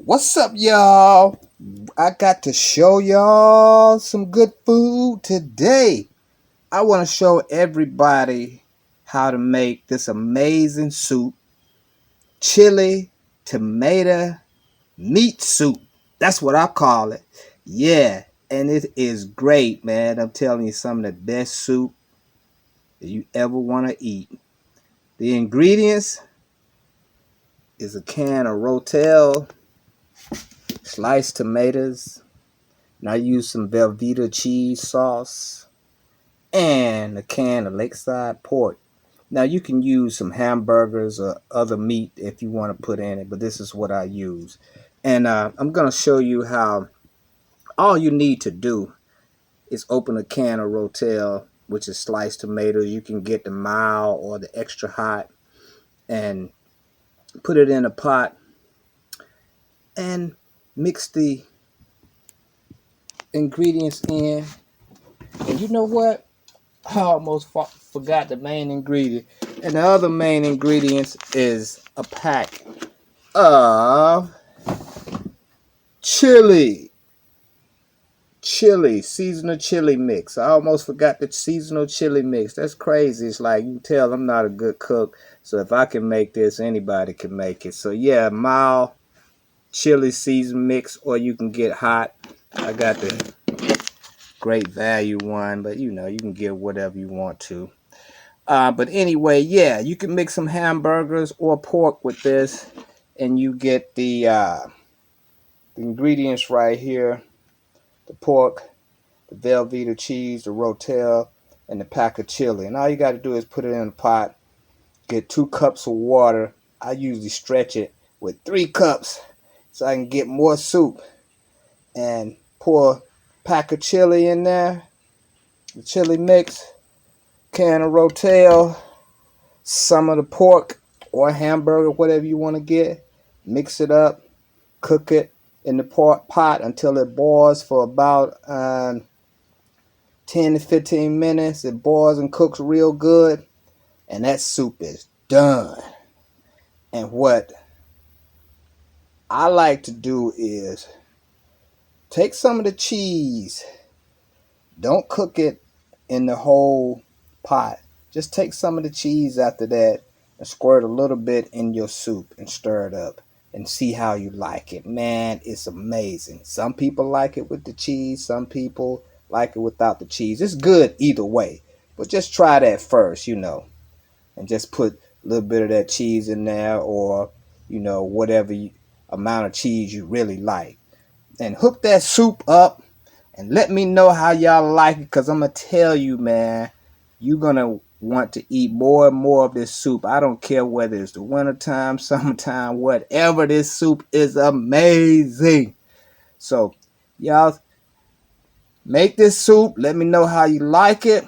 What's up, y'all? I got to show y'all some good food today. I want to show everybody how to make this amazing soup, chili tomato meat soup. That's what I call it. Yeah, and it is great, man. I'm telling you, some of the best soup that you ever want to eat. The ingredients is a can of Rotel, sliced tomatoes, and I use some Velveeta cheese sauce and a can of lakeside pork. Now you can use some hamburgers or other meat if you want to put in it, but this is what I use. And I'm going to show you how all you need to do is open a can of Rotel, which is sliced tomatoes. You can get the mild or the extra hot, and put it in a pot and mix the ingredients in. And you know what? I almost forgot the main ingredient. And the other main ingredients is a pack of chili. Seasonal chili mix. I almost forgot the seasonal chili mix. That's crazy. It's like, you can tell I'm not a good cook. So if I can make this, anybody can make it. So yeah, mild chili season mix, or you can get hot. I got the great value one, but you know, you can get whatever you want to. But anyway, yeah, you can mix some hamburgers or pork with this, and you get the ingredients right here: the pork, the Velveeta cheese, the Rotel, and the pack of chili. And all you got to do is put it in a pot, get 2 cups of water. I usually stretch it with 3 cups so I can get more soup, and pour a pack of chili in there, the chili mix, can of Rotel, some of the pork or hamburger, whatever you want to get. Mix it up, cook it in the pot until it boils for about 10 to 15 minutes. It boils and cooks real good, and that soup is done. And what I like to do is take some of the cheese. Don't cook it in the whole pot. Just take some of the cheese after that and squirt a little bit in your soup and stir it up and see how you like it. Man, it's amazing. Some people like it with the cheese. Some people like it without the cheese. It's good either way. But just try that first, you know. And just put a little bit of that cheese in there, or, you know, whatever amount of cheese you really like. And hook that soup up. And let me know how y'all like it, because I'm going to tell you, man, you're going to want to eat more and more of this soup. I don't care whether it's the wintertime, summertime, whatever. This soup is amazing. So, y'all, make this soup. Let me know how you like it.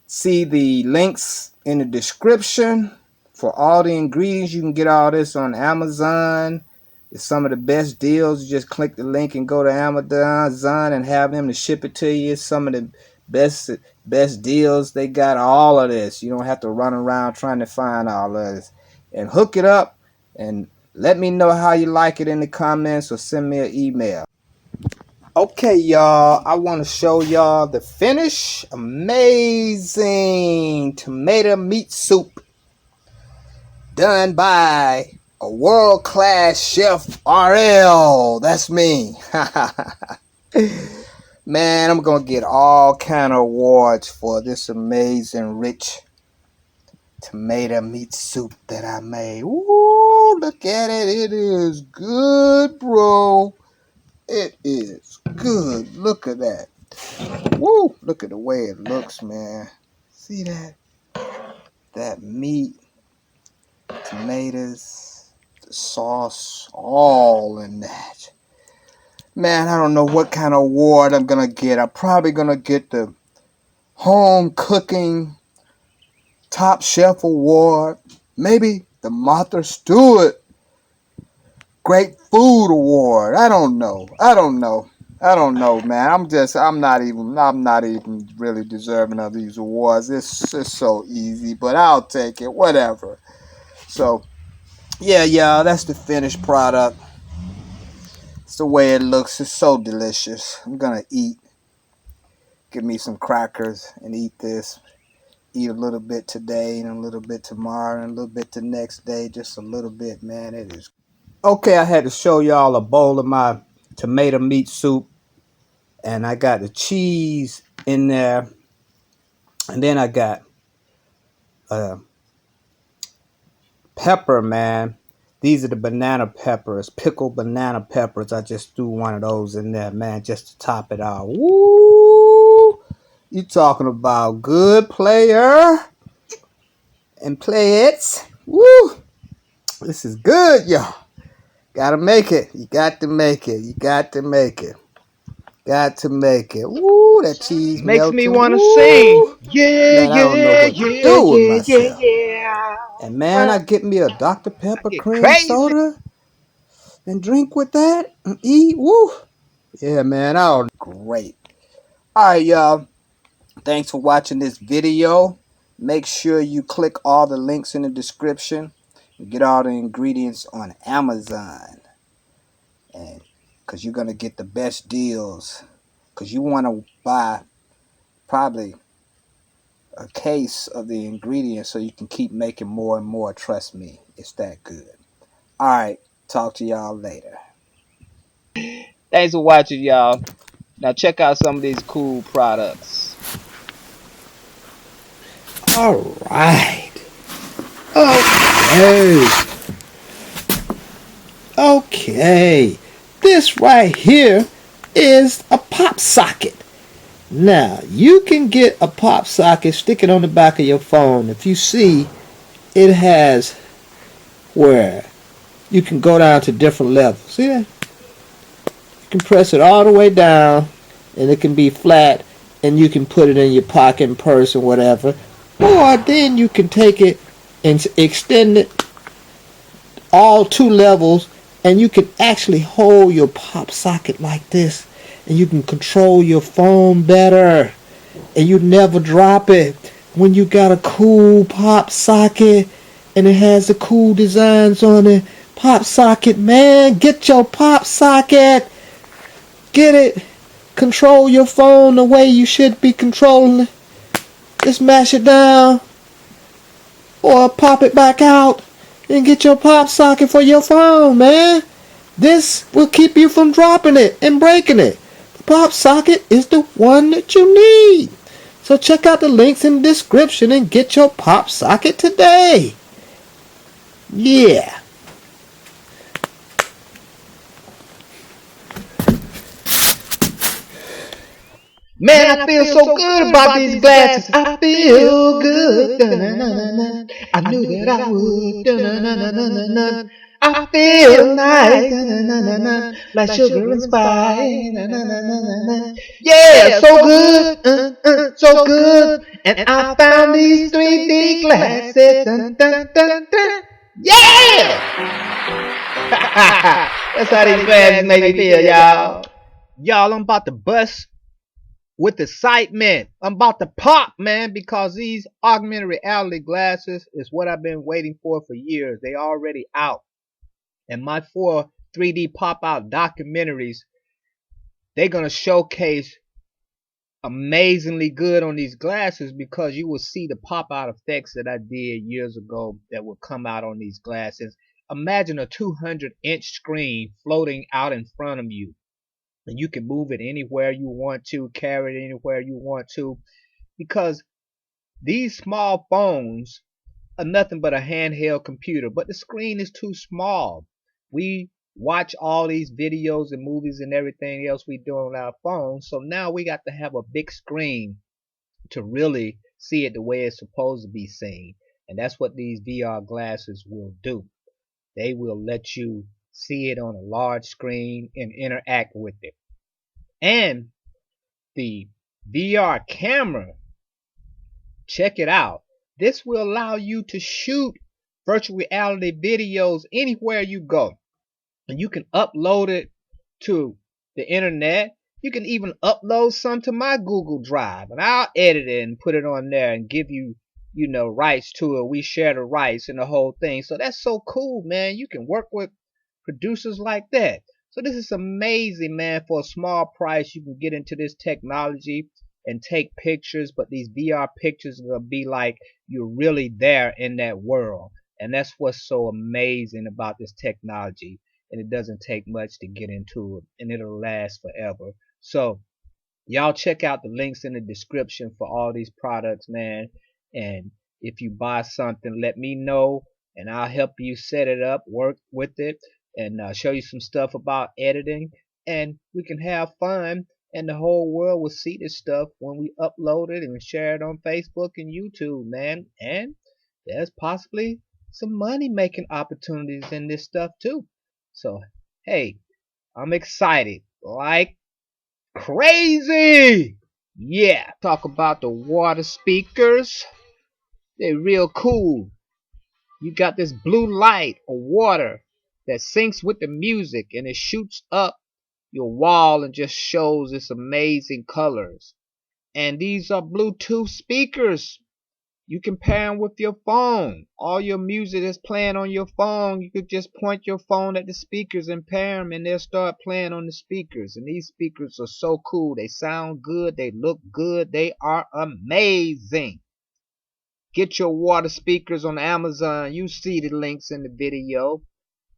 See the links in the description for all the ingredients. You can get all this on Amazon. It's some of the best deals. You just click the link and go to Amazon and have them to ship it to you. It's some of the best deals. They got all of this. You don't have to run around trying to find all of this. And hook it up and let me know how you like it in the comments, or send me an email. Okay, y'all, I want to show y'all the finish. Amazing tomato meat soup done by a world-class chef, RL. That's me. Man, I'm gonna get all kind of awards for this amazing rich tomato meat soup that I made. Ooh, look at it. It is good, bro. It is good. Look at that. Woo, look at the way it looks, man. See that? That meat, tomatoes, the sauce, all in that. Man, I don't know what kind of award I'm going to get. I'm probably going to get the Home Cooking Top Chef Award. Maybe the Martha Stewart Great Food Award. I don't know, man. I'm not even really deserving of these awards. It's just so easy, but I'll take it, whatever. So, Yeah, y'all, that's the finished product. It's the way it looks. It's so delicious. I'm gonna eat. Give me some crackers and eat this. Eat a little bit today and a little bit tomorrow and a little bit the next day. Just a little bit, man. It is. Okay, I had to show y'all a bowl of my tomato meat soup. And I got the cheese in there. And then I got pepper, man. These are the banana peppers, pickled banana peppers. I just threw one of those in there, man, just to top it off. Woo! You talking about good player and play it. Woo! This is good, y'all. Gotta make it. You got to make it. You got to make it. Got to make it. Woo! That cheese Makes me melting. want to sing. Woo! Yeah, Man, I don't know yeah, what to yeah, do with yeah, yeah, myself. yeah. And man, I get me a Dr. I Pepper get cream crazy. soda and drink with that and eat. Woo! Yeah, man, I don't. Great. All right, y'all. Thanks for watching this video. Make sure you click all the links in the description and get all the ingredients on Amazon. And because you're going to get the best deals. Because you want to buy probably a case of the ingredients so you can keep making more and more. Trust me, it's that good. All right, talk to y'all later. Thanks for watching, y'all. Now check out some of these cool products. All right. Okay. Okay. This right here is a pop socket. Now, you can get a pop socket, stick it on the back of your phone. If you see, it has where you can go down to different levels. See that? You can press it all the way down, and it can be flat, and you can put it in your pocket and purse or whatever. Or then you can take it and extend it all 2 levels, and you can actually hold your pop socket like this, and you can control your phone better, and you never drop it when you got a cool pop socket and it has the cool designs on it. Pop socket, man, get your pop socket. Get it. Control your phone the way you should be controlling it. Just mash it down or pop it back out and get your pop socket for your phone, man. This will keep you from dropping it and breaking it. The pop socket is the one that you need. So check out the links in the description and get your pop socket today. Yeah. Man, I feel so good about these glasses. I feel good. Da-na-na-na-na. I knew that I would. Da-na-na-na-na-na. I feel nice. Da-na-na-na-na. Like sugar and spice. Da-na-na-na-na. Yeah, so good. So good. And I found these 3D glasses. Dun, dun, dun, dun. Yeah! That's how these glasses make me feel, y'all. Y'all, I'm about to bust with excitement. I'm about to pop, man, because these augmented reality glasses is what I've been waiting for years. They already out. And my 4 3D pop-out documentaries, they're going to showcase amazingly good on these glasses because you will see the pop-out effects that I did years ago that will come out on these glasses. Imagine a 200-inch screen floating out in front of you. And you can move it anywhere you want to, carry it anywhere you want to, because these small phones are nothing but a handheld computer, but the screen is too small. We watch all these videos and movies and everything else we do on our phones, so now we got to have a big screen to really see it the way it's supposed to be seen. And that's what these VR glasses will do. They will let you see it on a large screen and interact with it. And the VR camera, check it out. This will allow you to shoot virtual reality videos anywhere you go. And you can upload it to the internet. You can even upload some to my Google Drive, and I'll edit it and put it on there and give you rights to it. We share the rights and the whole thing. So that's so cool, man. You can work with producers like that. So this is amazing, man. For a small price, you can get into this technology and take pictures, but these VR pictures are gonna be like you're really there in that world. And that's what's so amazing about this technology. And it doesn't take much to get into it, and it'll last forever. So y'all check out the links in the description for all these products, man. And if you buy something, let me know, and I'll help you set it up, work with it, and show you some stuff about editing, and we can have fun. And the whole world will see this stuff when we upload it and share it on Facebook and YouTube, man. And there's possibly some money making opportunities in this stuff too. So, hey, I'm excited. Like crazy. Yeah, talk about the water speakers. They're real cool. You got this blue light or water that syncs with the music, and it shoots up your wall and just shows its amazing colors. And these are Bluetooth speakers. You can pair them with your phone. All your music that's playing on your phone, you could just point your phone at the speakers and pair them, and they'll start playing on the speakers. And these speakers are so cool. They sound good. They look good. They are amazing. Get your water speakers on Amazon. You see the links in the video.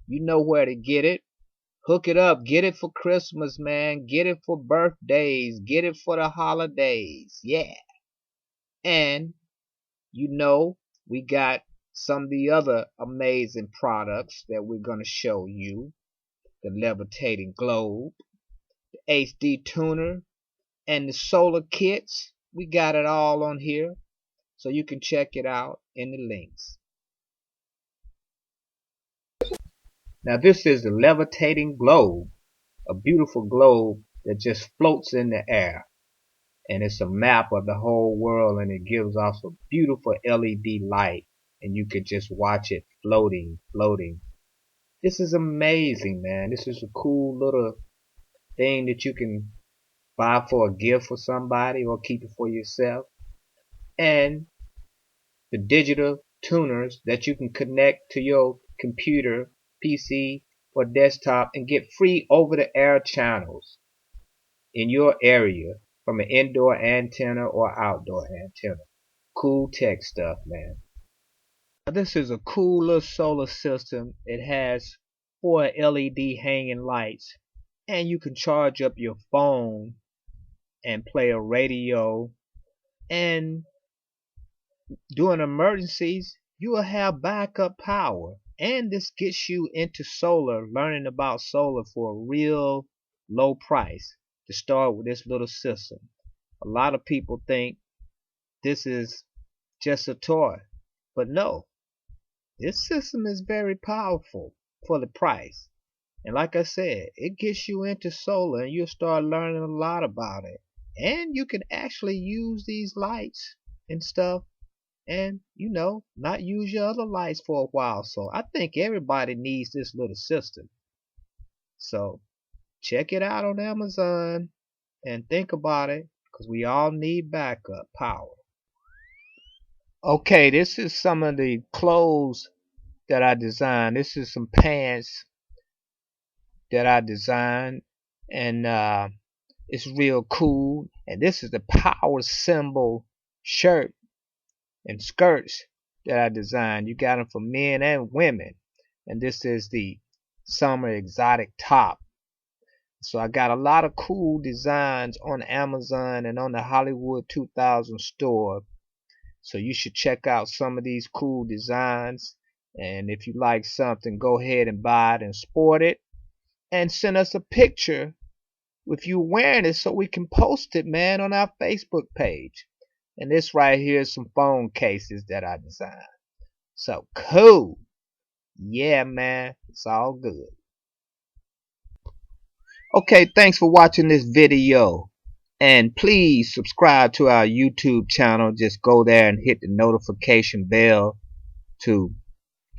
You know where to get it. Hook it up. Get it for Christmas, man. Get it for birthdays. Get it for the holidays. Yeah. And we got some of the other amazing products that we're going to show you. The Levitating Globe, the HD tuner, and the solar kits. We got it all on here, so you can check it out in the links. Now this is the Levitating Globe, a beautiful globe that just floats in the air. And it's a map of the whole world, and it gives off a beautiful LED light, and you could just watch it floating. This is amazing, man. This is a cool little thing that you can buy for a gift for somebody or keep it for yourself. And the digital tuners that you can connect to your computer, PC, or desktop and get free over-the-air channels in your area from an indoor antenna or outdoor antenna. Cool tech stuff, man. Now, this is a cool little solar system. It has 4 LED hanging lights, and you can charge up your phone and play a radio, and during emergencies you will have backup power. And this gets you into solar, learning about solar for a real low price to start with this little system. A lot of people think this is just a toy, but no, this system is very powerful for the price. And like I said, it gets you into solar, and you'll start learning a lot about it. And you can actually use these lights and stuff, and not use your other lights for a while. So I think everybody needs this little system. So check it out on Amazon and think about it, because we all need backup power. Okay, this is some of the clothes that I designed. This is some pants that I designed, and it's real cool. And this is the power symbol shirt and skirts that I designed. You got them for men and women. And this is the summer exotic top. So I got a lot of cool designs on Amazon and on the Hollywood 2000 store. So you should check out some of these cool designs. And if you like something, go ahead and buy it and sport it. And send us a picture with you wearing it so we can post it, man, on our Facebook page. And this right here is some phone cases that I designed. So cool. Yeah, man, it's all good. Okay, thanks for watching this video. And please subscribe to our YouTube channel. Just go there and hit the notification bell to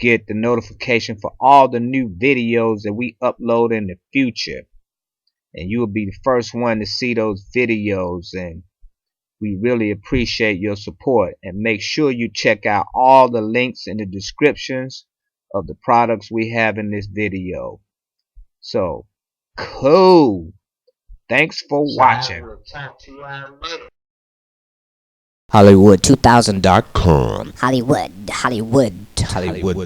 get the notification for all the new videos that we upload in the future. And you will be the first one to see those videos. And We really appreciate your support, and make sure you check out all the links in the descriptions of the products we have in this video. So, cool. Thanks for watching. Hollywood2000.com. Hollywood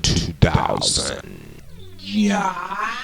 2000. Yeah.